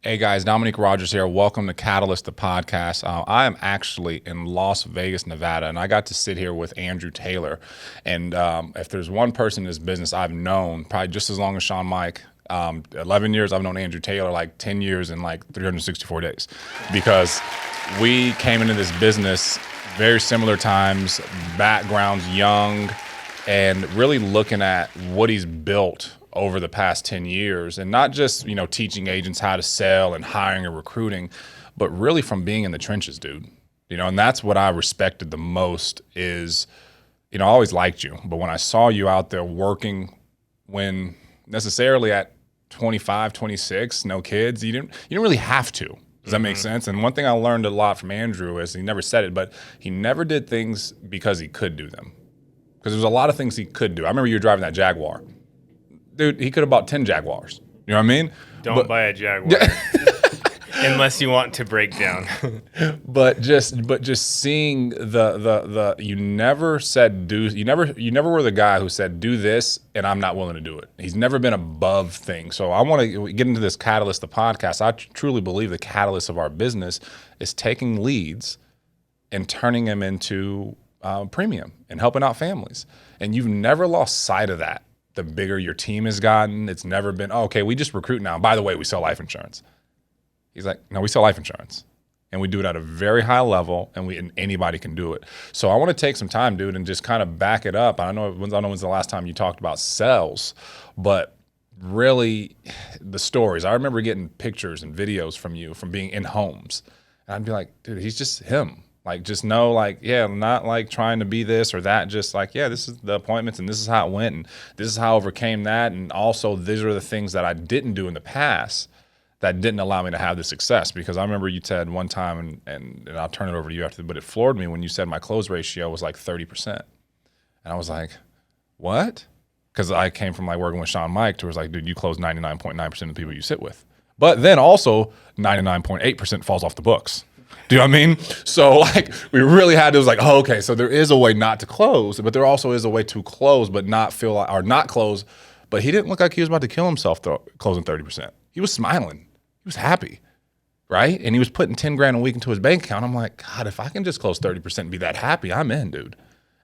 Hey guys, Dominique Rogers here. Welcome to Catalyst, the podcast. I am actually in Las Vegas, Nevada, and I got to sit here with Andrew Taylor. And if there's one person in this business I've known, probably just as long as Sean Mike, 11 years, I've known Andrew Taylor like 10 years in like 364 days. Because we came into this business very similar times, backgrounds young, and really looking at what he's built over the past 10 years, and not just, teaching agents how to sell and hiring and recruiting, but really from being in the trenches, dude. And that's what I respected the most is, I always liked you, but when I saw you out there working when necessarily at 25, 26, no kids, you didn't really have to. Does that make sense? And one thing I learned a lot from Andrew is he never said it, but he never did things because he could do them. Because there's a lot of things he could do. I remember you were driving that Jaguar. Dude, he could have bought 10 Jaguars. You know what I mean? Don't buy a Jaguar unless you want to break down. But just seeing the you never said do you never were the guy who said do this and I'm not willing to do it. He's never been above things. So I want to get into this Catalyst, the podcast. I truly believe the catalyst of our business is taking leads and turning them into premium and helping out families. And you've never lost sight of that. The bigger your team has gotten, it's never been, okay, we just recruit now. By the way, we sell life insurance. He's like, no, we sell life insurance. And we do it at a very high level, and anybody can do it. So I want to take some time, dude, and just kind of back it up. I don't know when's the last time you talked about sales, but really the stories. I remember getting pictures and videos from you from being in homes. And I'd be like, dude, he's just him. Like, just know, like, yeah, not like trying to be this or that, just like, yeah, this is the appointments and this is how it went and this is how I overcame that. And also, these are the things that I didn't do in the past that didn't allow me to have the success. Because I remember you said one time, and I'll turn it over to you after, but it floored me when you said my close ratio was like 30%. And I was like, what? Because I came from like working with Sean Mike to where it's like, dude, you close 99.9% of the people you sit with. But then also 99.8% falls off the books. Do you know what I mean? So like we really had to, it was like, oh, okay, so there is a way not to close, but there also is a way to close but not feel like, or not close. But he didn't look like he was about to kill himself closing 30%. He was smiling. He was happy, right? And he was putting 10 grand a week into his bank account. I'm like, God, if I can just close 30% and be that happy, I'm in, dude.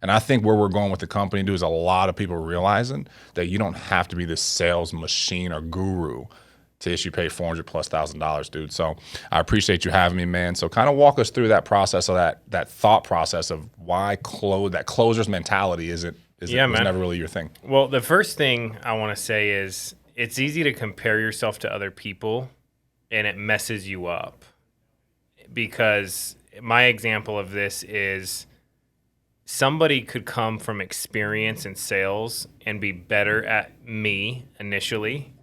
And I think where we're going with the company, dude, is a lot of people realizing that you don't have to be this sales machine or guru to issue pay $400,000+, dude. So I appreciate you having me, man. So kind of walk us through that process of that thought process of why that closer's mentality was never really your thing. Well, the first thing I want to say is it's easy to compare yourself to other people and it messes you up. Because my example of this is somebody could come from experience in sales and be better at me initially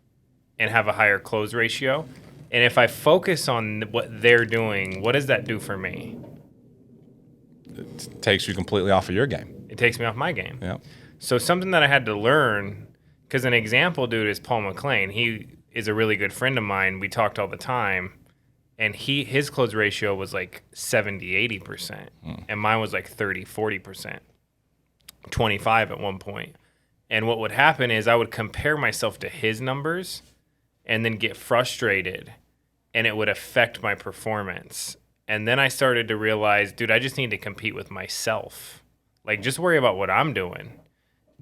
and have a higher close ratio. And if I focus on what they're doing, what does that do for me? It takes you completely off of your game. It takes me off my game. Yeah. So something that I had to learn, because an example, dude, is Paul McLean. He is a really good friend of mine. We talked all the time. And his close ratio was like 70-80%. And mine was like 30-40%. 25 at one point. And what would happen is I would compare myself to his numbers and then get frustrated, and it would affect my performance. And then I started to realize, dude, I just need to compete with myself. Like, just worry about what I'm doing.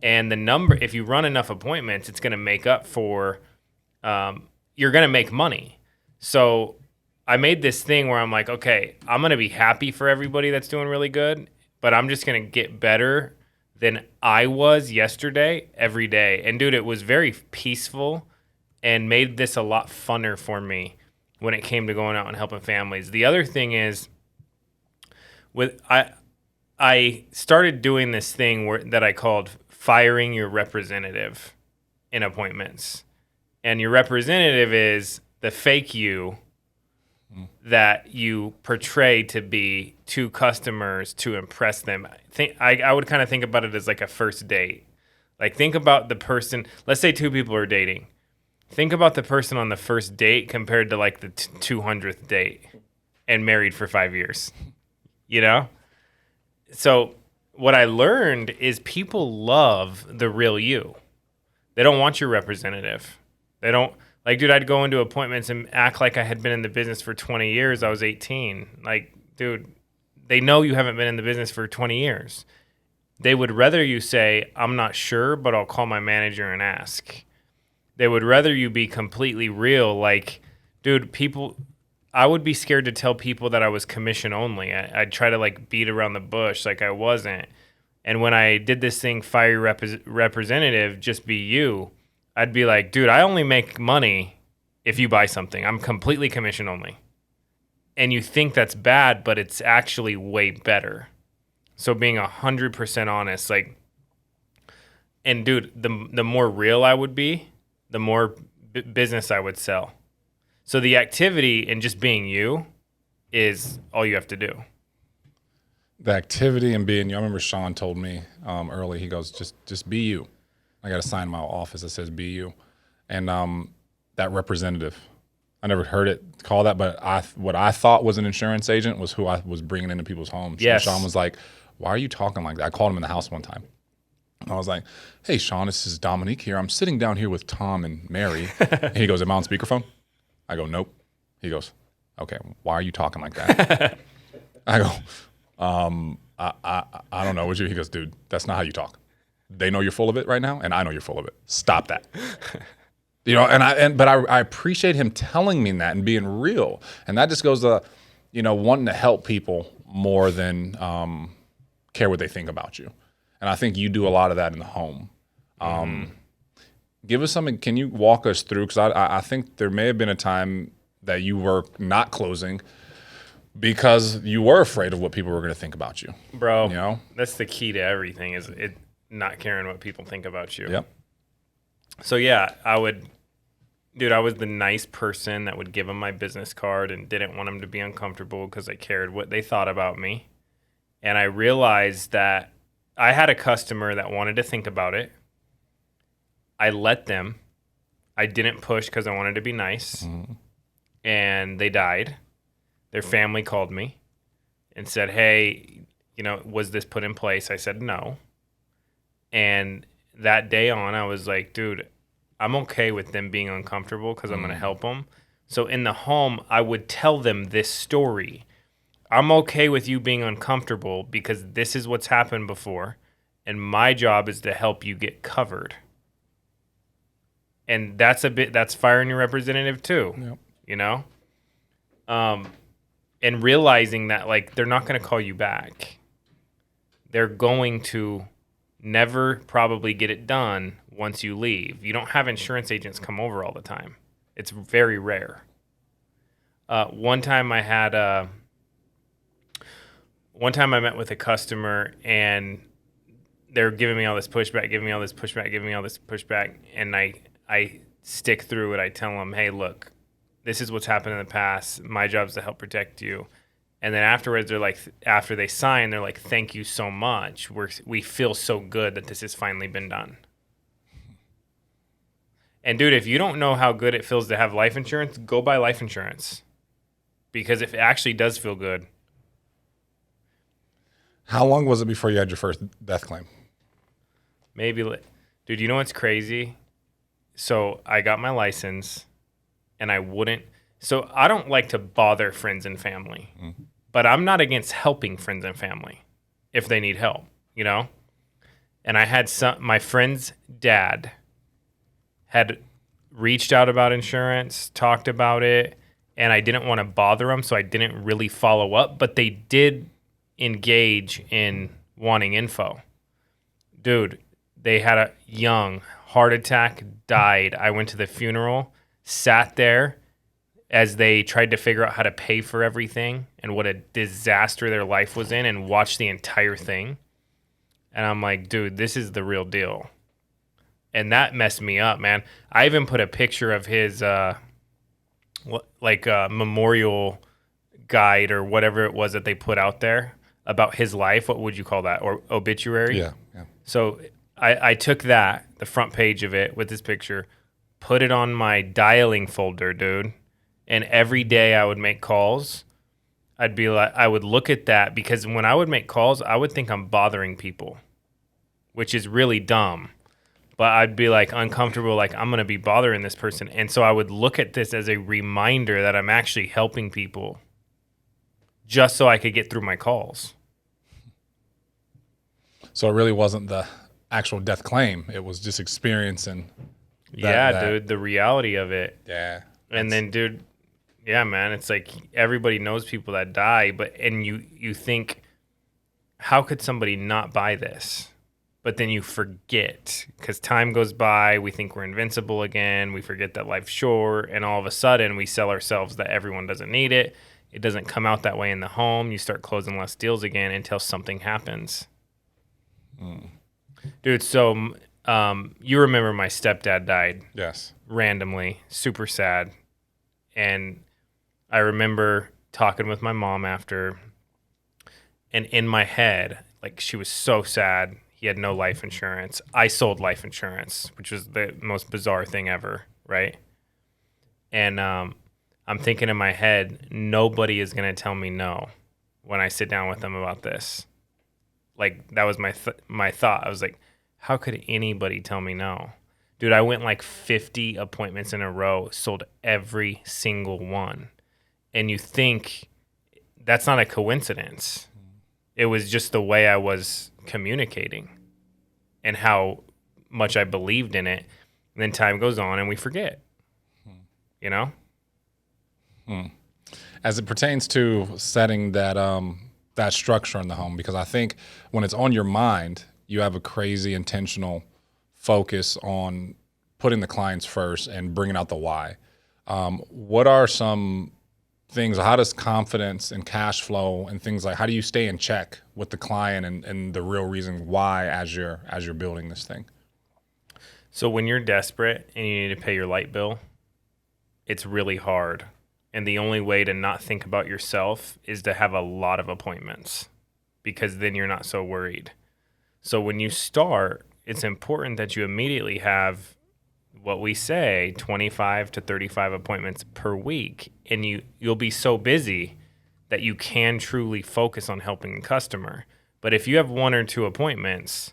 And the number, if you run enough appointments, it's going to make up for, you're going to make money. So I made this thing where I'm like, okay, I'm going to be happy for everybody that's doing really good, but I'm just going to get better than I was yesterday every day. And, dude, it was very peaceful and made this a lot funner for me when it came to going out and helping families. The other thing is, I started doing this thing that I called firing your representative in appointments. And your representative is the fake you that you portray to be to customers to impress them. I would kind of think about it as like a first date. Like, think about the person, let's say two people are dating. Think about the person on the first date compared to like the 200th date and married for 5 years, you know? So what I learned is people love the real you. They don't want your representative. They don't, Like, dude, I'd go into appointments and act like I had been in the business for 20 years. I was 18. Like, dude, they know you haven't been in the business for 20 years. They would rather you say, I'm not sure, but I'll call my manager and ask. They would rather you be completely real. Like, dude, I would be scared to tell people that I was commission only. I'd try to like beat around the bush like I wasn't. And when I did this thing, fire representative, just be you, I'd be like, dude, I only make money if you buy something. I'm completely commission only. And you think that's bad, but it's actually way better. So being 100% honest, like, and dude, the more real I would be, the more business I would sell. So the activity and just being you is all you have to do. The activity and being you. I remember Sean told me early, he goes, just be you. I got a sign in my office that says be you. And that representative, I never heard it called that, but what I thought was an insurance agent was who I was bringing into people's homes. Yes. And Sean was like, why are you talking like that? I called him in the house one time. I was like, hey, Sean, this is Dominique here. I'm sitting down here with Tom and Mary. And he goes, am I on speakerphone? I go, nope. He goes, okay, why are you talking like that? I go, I don't know what you. He goes, dude, that's not how you talk. They know you're full of it right now, and I know you're full of it. Stop that. But I appreciate him telling me that and being real. And that just goes to, wanting to help people more than care what they think about you. And I think you do a lot of that in the home. Give us something. Can you walk us through? Because I think there may have been a time that you were not closing because you were afraid of what people were going to think about you. Bro, that's the key to everything is it not caring what people think about you. Yep. So, yeah, I was the nice person that would give them my business card and didn't want them to be uncomfortable because I cared what they thought about me. And I realized that I had a customer that wanted to think about it. I let them. I didn't push because I wanted to be nice. Mm-hmm. And they died. Their family called me and said, hey, was this put in place? I said no. And that day on, I was like, dude, I'm okay with them being uncomfortable because I'm going to help them. So in the home, I would tell them this story. I'm okay with you being uncomfortable because this is what's happened before. And my job is to help you get covered. And that's firing your representative too, yep. And realizing that like, they're not going to call you back. They're going to never probably get it done once you leave. You don't have insurance agents come over all the time. It's very rare. One time I met with a customer and they're giving me all this pushback, and I stick through it. I tell them, hey, look, this is what's happened in the past. My job is to help protect you. And then afterwards, they're like, after they sign, they're like, thank you so much. We feel so good that this has finally been done. And dude, if you don't know how good it feels to have life insurance, go buy life insurance. Because if it actually does feel good. How long was it before you had your first death claim? Maybe, dude, you know what's crazy? So I got my license and I don't like to bother friends and family, but I'm not against helping friends and family if they need help, And I had my friend's dad had reached out about insurance, talked about it, and I didn't want to bother them, so I didn't really follow up, but they did engage in wanting info. Dude, they had a young heart attack, died. I went to the funeral, sat there as they tried to figure out how to pay for everything and what a disaster their life was in and watched the entire thing. And I'm like, dude, this is the real deal. And that messed me up, man. I even put a picture of his memorial guide or whatever it was that they put out there about his life. What would you call that? Or obituary? Yeah. So I took that, the front page of it with this picture, put it on my dialing folder, dude. And every day I would make calls. I would look at that because when I would make calls, I would think I'm bothering people, which is really dumb. but I'd be like uncomfortable, like I'm going to be bothering this person. And so I would look at this as a reminder that I'm actually helping people just so I could get through my calls. So it really wasn't the actual death claim. It was just experiencing. Dude, the reality of it. Yeah. And then, dude, yeah, man, it's like everybody knows people that die, and you think, how could somebody not buy this? But then you forget because time goes by. We think we're invincible again. We forget that life's short, and all of a sudden we sell ourselves that everyone doesn't need it. It doesn't come out that way in the home. You start closing less deals again until something happens. Dude, so you remember my stepdad died. Yes. Randomly, super sad. And I remember talking with my mom after, and in my head, like, she was so sad. He had no life insurance. I sold life insurance, which was the most bizarre thing ever, right? And I'm thinking in my head, nobody is going to tell me no when I sit down with them about this. Like, that was my thought. I was like, how could anybody tell me no? Dude, I went like 50 appointments in a row, sold every single one. And you think that's not a coincidence. It was just the way I was communicating and how much I believed in it. And then time goes on and we forget, you know? As it pertains to setting that structure in the home, because I think when it's on your mind, you have a crazy intentional focus on putting the clients first and bringing out the why. What are some things? How does confidence and cash flow and things like, how do you stay in check with the client and the real reason why as you're building this thing? So when you're desperate and you need to pay your light bill, it's really hard. And the only way to not think about yourself is to have a lot of appointments, because then you're not so worried. So when you start, it's important that you immediately have what we say 25 to 35 appointments per week, and you'll be so busy that you can truly focus on helping a customer. But if you have 1 or 2 appointments,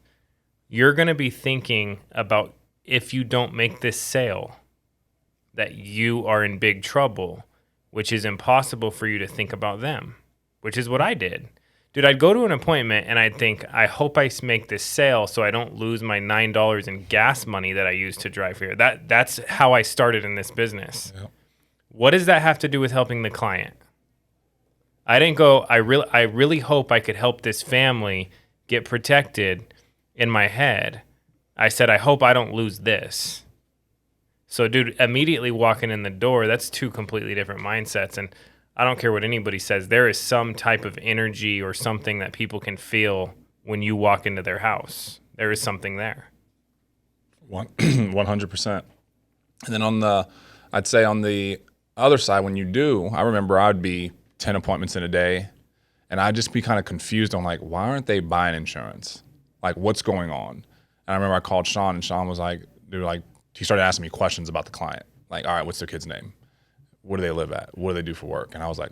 you're going to be thinking about, if you don't make this sale, that you are in big trouble, which is impossible for you to think about them, which is what I did. Dude, I'd go to an appointment and I'd think, I hope I make this sale so I don't lose my $9 in gas money that I used to drive here. That's how I started in this business. Yep. What does that have to do with helping the client? I didn't go, I really hope I could help this family get protected in my head. I said, I hope I don't lose this. So, dude, immediately walking in the door, that's 2 completely different mindsets. And I don't care what anybody says. There is some type of energy or something that people can feel when you walk into their house. There is something there. 100%. And then I'd say on the other side, when you do, I remember I'd be 10 appointments in a day, and I'd just be kind of confused on, like, why aren't they buying insurance? Like, what's going on? And I remember I called Sean, and Sean was like, dude, like, he started asking me questions about the client. Like, all right, what's their kid's name? Where do they live at? What do they do for work? And I was like,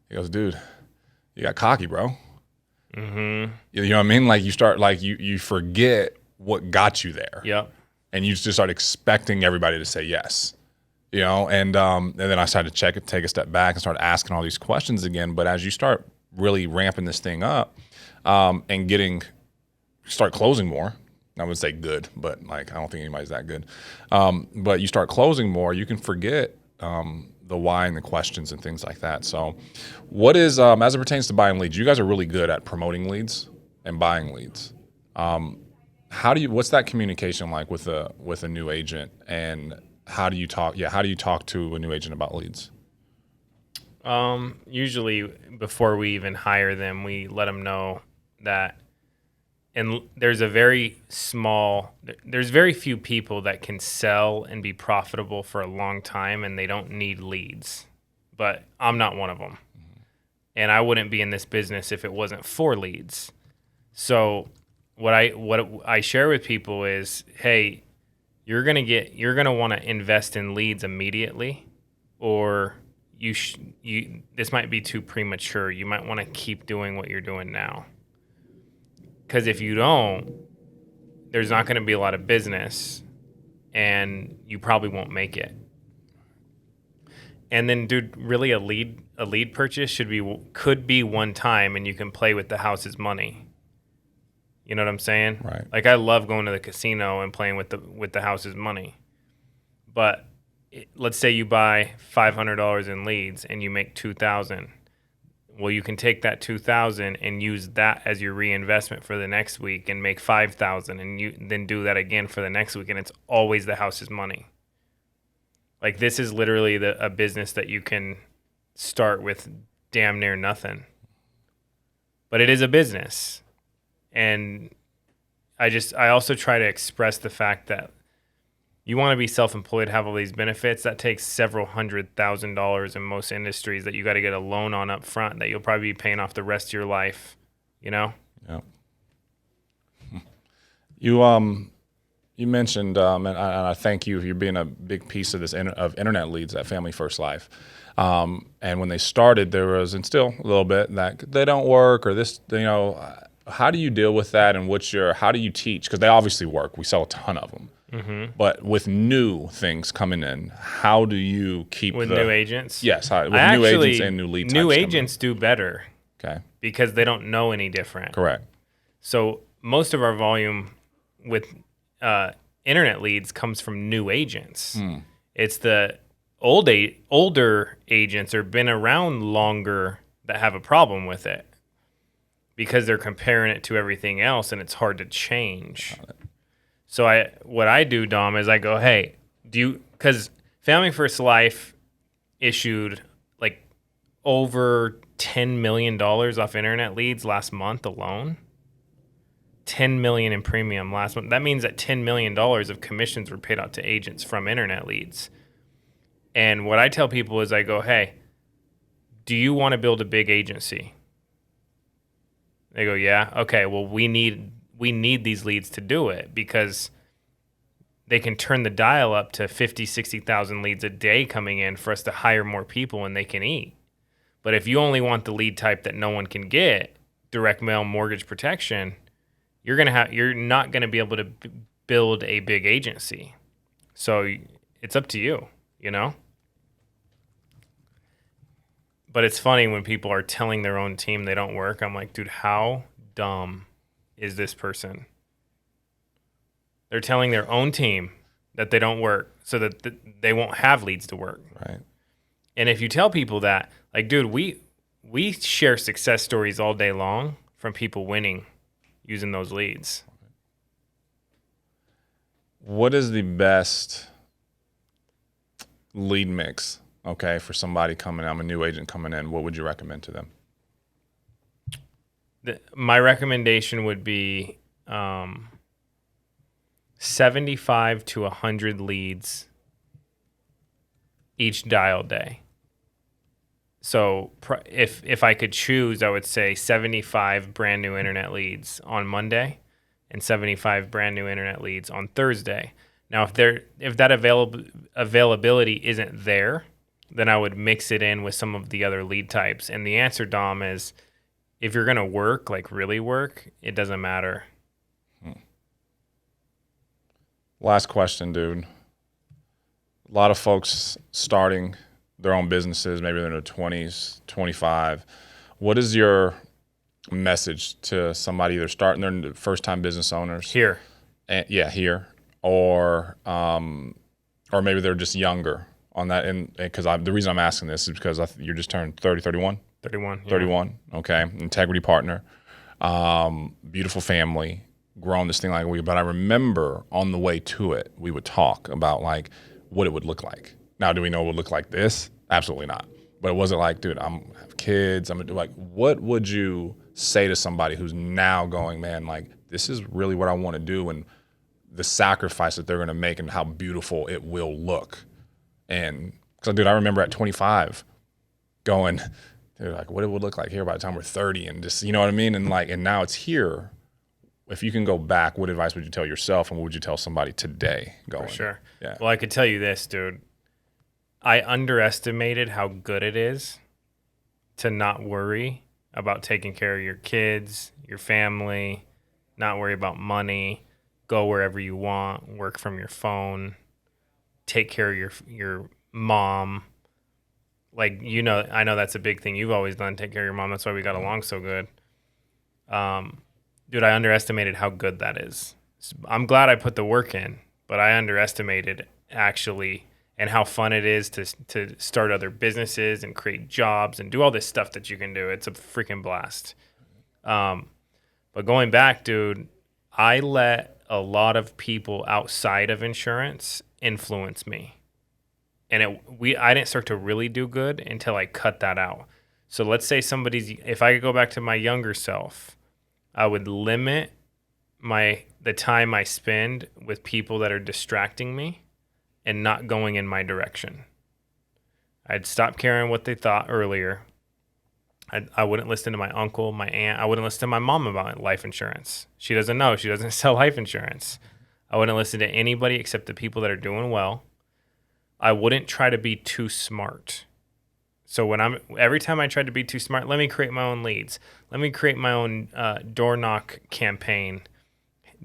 He goes, dude, you got cocky, bro. Mm-hmm. You know what I mean? Like, you start, like, you forget what got you there. Yep. And you just start expecting everybody to say yes. You know, and then I started to take a step back and start asking all these questions again. But as you start really ramping this thing up and start closing more, I would say good, but like, I don't think anybody's that good. But you start closing more, you can forget the why and the questions and things like that. So what is, as it pertains to buying leads, you guys are really good at promoting leads and buying leads. What's that communication like with a new agent, and how do you talk to a new agent about leads? Usually before we even hire them, we let them know that, and there's very few people that can sell and be profitable for a long time, and they don't need leads. But I'm not one of them. Mm-hmm. And I wouldn't be in this business if it wasn't for leads. So what I share with people is, hey, you're going to want to invest in leads immediately, or this might be too premature. You might want to keep doing what you're doing now. Because if you don't, there's not going to be a lot of business, and you probably won't make it. And then, dude, really a lead purchase could be one time, and you can play with the house's money. You know what I'm saying? Right. Like, I love going to the casino and playing with the house's money. But let's say you buy $500 in leads and you make $2,000. Well, you can take that $2,000 and use that as your reinvestment for the next week and make $5,000, and you then do that again for the next week, and it's always the house's money. Like, this is literally a business that you can start with damn near nothing. But it is a business. And I also try to express the fact that you want to be self-employed, have all these benefits. That takes several $100,000 in most industries that you got to get a loan on up front that you'll probably be paying off the rest of your life, you know? Yeah. You mentioned, and I thank you for being a big piece of this of internet leads at Family First Life. And when they started, there was, and still a little bit, that they don't work or this, how do you deal with that, and how do you teach? Because they obviously work. We sell a ton of them. Mm-hmm. But with new things coming in, how do you keep new agents? Yes, new agents and new lead types. New agents do better. Okay. Because they don't know any different. Correct. So most of our volume with internet leads comes from new agents. It's the older agents or been around longer that have a problem with it because they're comparing it to everything else, and it's hard to change. So what I do, Dom, is I go, hey, because Family First Life issued like over $10 million off internet leads last month alone. $10 million in premium last month. That means that $10 million of commissions were paid out to agents from internet leads. And what I tell people is I go, hey, do you want to build a big agency? They go, yeah. Okay, well, we need these leads to do it because they can turn the dial up to 50, 60,000 leads a day coming in for us to hire more people and they can eat. But if you only want the lead type that no one can get, direct mail mortgage protection, you're not going to be able to build a big agency. So it's up to you, you know? But it's funny when people are telling their own team they don't work. I'm like, dude, how dumb is this person? They're telling their own team that they don't work so that they won't have leads to work. Right. And if you tell people that, like, dude, we share success stories all day long from people winning using those leads. What is the best lead mix, okay, for somebody coming in? I'm a new agent coming in. What would you recommend to them? My recommendation would be 75 to 100 leads each dial day. So if I could choose, I would say 75 brand new internet leads on Monday and 75 brand new internet leads on Thursday. Now, if that availability isn't there, then I would mix it in with some of the other lead types. And the answer, Dom, is if you're going to work, like really work, it doesn't matter. Last question, dude. A lot of folks starting their own businesses, maybe they're in their 20s, 25. What is your message to somebody either starting their first-time business owners? Here. Here. Or maybe they're just younger on that. And because the reason I'm asking this is because you're just turned 30, 31? 31. Yeah. 31, okay. Integrity partner. Beautiful family. Grown this thing like but I remember on the way to it, we would talk about like what it would look like. Now, do we know it would look like this? Absolutely not. But it wasn't like, dude, I have kids. I'm gonna do like, what would you say to somebody who's now going, man, like this is really what I want to do, and the sacrifice that they're gonna make and how beautiful it will look. And because, dude, I remember at 25 going, dude, like what it would look like here by the time we're 30, and just, you know what I mean? And like, and now it's here. If you can go back, what advice would you tell yourself, and what would you tell somebody today going? For sure. Yeah. Well, I could tell you this, dude. I underestimated how good it is to not worry about taking care of your kids, your family, not worry about money, go wherever you want, work from your phone, take care of your mom. Like, you know, I know that's a big thing you've always done, take care of your mom. That's why we got along so good. Dude, I underestimated how good that is. I'm glad I put the work in, but I underestimated actually and how fun it is to start other businesses and create jobs and do all this stuff that you can do. It's a freaking blast. But going back, dude, I let a lot of people outside of insurance influence me. And I didn't start to really do good until I cut that out. So let's say if I could go back to my younger self, I would limit the time I spend with people that are distracting me and not going in my direction. I'd stop caring what they thought earlier. I wouldn't listen to my uncle, my aunt. I wouldn't listen to my mom about life insurance. She doesn't know. She doesn't sell life insurance. I wouldn't listen to anybody except the people that are doing well. I wouldn't try to be too smart. So every time I tried to be too smart, let me create my own leads. Let me create my own door knock campaign,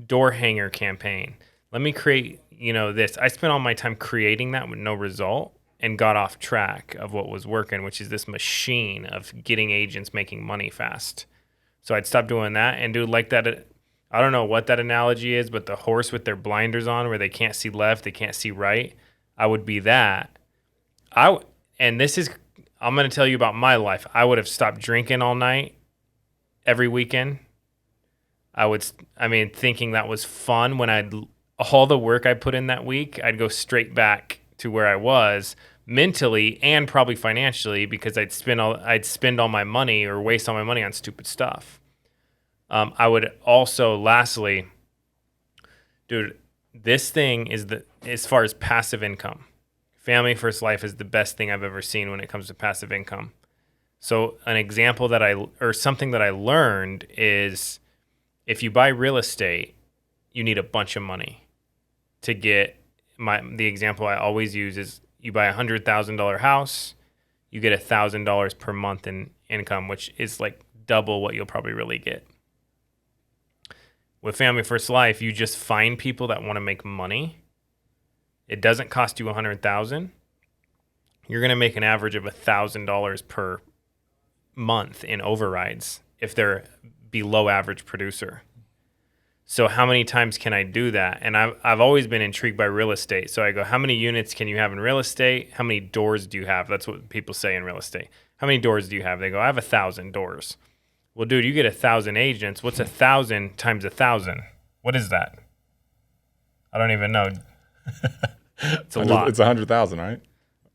door hanger campaign. Let me create, this. I spent all my time creating that with no result and got off track of what was working, which is this machine of getting agents making money fast. So I'd stop doing that and do like that. I don't know what that analogy is, but the horse with their blinders on where they can't see left, they can't see right. I would be that. I'm going to tell you about my life. I would have stopped drinking all night, every weekend. Thinking that was fun when all the work I put in that week, I'd go straight back to where I was mentally and probably financially because I'd spend all my money or waste all my money on stupid stuff. I would also, lastly, dude, this thing is as far as passive income. Family First Life is the best thing I've ever seen when it comes to passive income. So an example something that I learned is if you buy real estate, you need a bunch of money to get the example I always use is you buy $100,000 house, you get $1,000 per month in income, which is like double what you'll probably really get. With Family First Life, you just find people that want to make money. It doesn't cost you $100,000. You're going to make an average of $1,000 per month in overrides if they're below average producer. So how many times can I do that? And I've always been intrigued by real estate. So I go, how many units can you have in real estate? How many doors do you have? That's what people say in real estate. How many doors do you have? They go, I have 1,000 doors. Well, dude, you get 1,000 agents. What's 1,000 times 1,000? What is that? I don't even know. It's a lot. It's 100,000, right?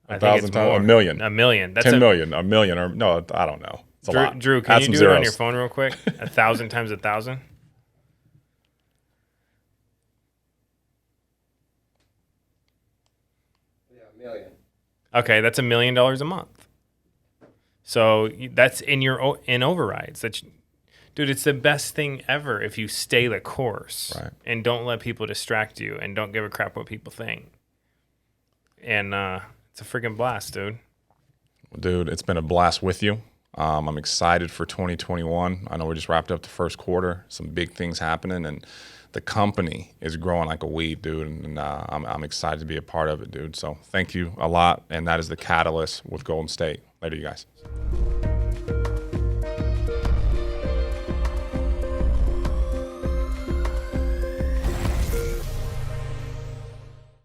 I think it's more. A million. A million. That's 10 million. A million. Or no, I don't know. It's a lot. Drew, can you do it on your phone real quick? 1,000 times 1,000? Yeah, a million. Okay, that's $1 million a month. So that's in overrides. Dude, it's the best thing ever if you stay the course and don't let people distract you and don't give a crap what people think. And it's a freaking blast, dude. Dude, it's been a blast with you. I'm excited for 2021. I know we just wrapped up the first quarter. Some big things happening, and the company is growing like a weed, dude. And I'm excited to be a part of it, dude. So thank you a lot. And that is the catalyst with Golden State. Later, you guys.